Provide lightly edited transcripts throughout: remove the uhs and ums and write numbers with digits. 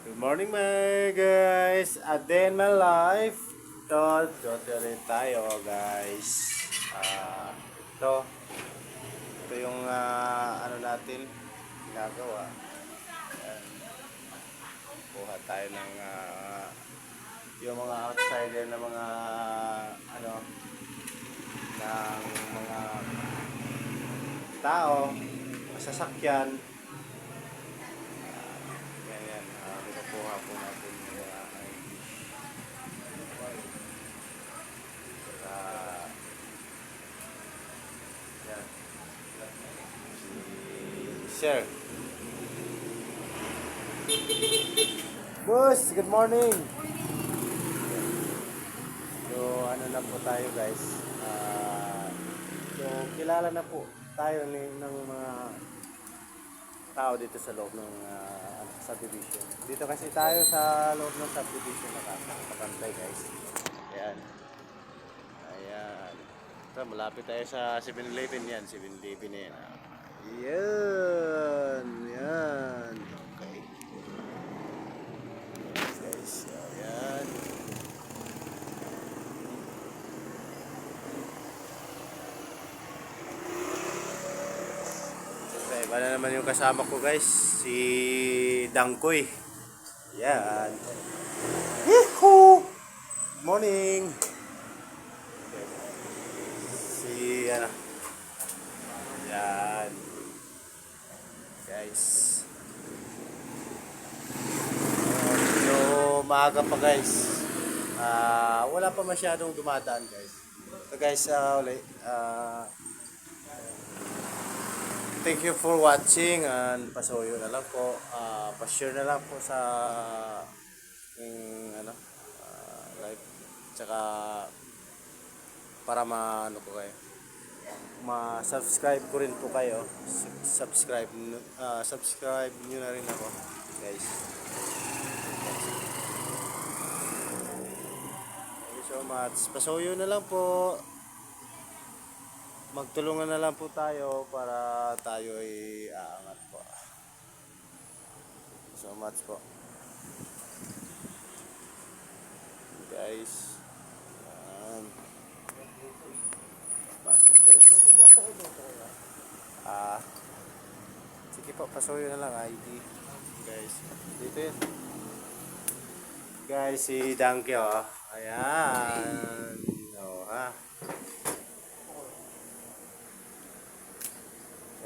Good morning my guys! A day in my life. Ito ulit tayo guys. Ito yung ano natin ginagawa. Ayan. Kuha tayo ng yung mga outsider na mga ano ng mga tao, masasakyan. Yan. Pinukuha po natin yung mga ID. Uh, yan. Si Sir. Boss, good morning. So, ano na po tayo guys. So, kilala na po tayo ng mga tao dito sa loob ng subdivision. Dito kasi tayo sa loob ng subdivision nakakantay guys. Ayan. Ayan. So, malapit tayo sa 7-Eleven yan. 7-Eleven yan. Ayan. Ayan. Okay. Guys, ayan. Okay, iba na naman yung kasama ko guys. Si Dangkoy. Ayan. Yehoo! Good morning. Si ano. Ayan. Guys. So, maaga pa guys. Wala pa masyadong dumadaan guys. So guys, ulit. Thank you for watching and pasuyo na lang po. Pa-share na lang po sa ano, live. Tsaka para maano ko kayo. Ma-subscribe ko rin po kayo. Subscribe niyo na rin ako, guys. Thank you so much. Pasuyo na lang po. Magtulungan na lang po tayo para tayo ay aangat po. Thank you so much po. Guys. Pasok guys. Sige po, pasuyo na lang ID. Guys, dito yun. Guys, si Donkey oh. Ayan. Ha.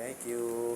Thank you.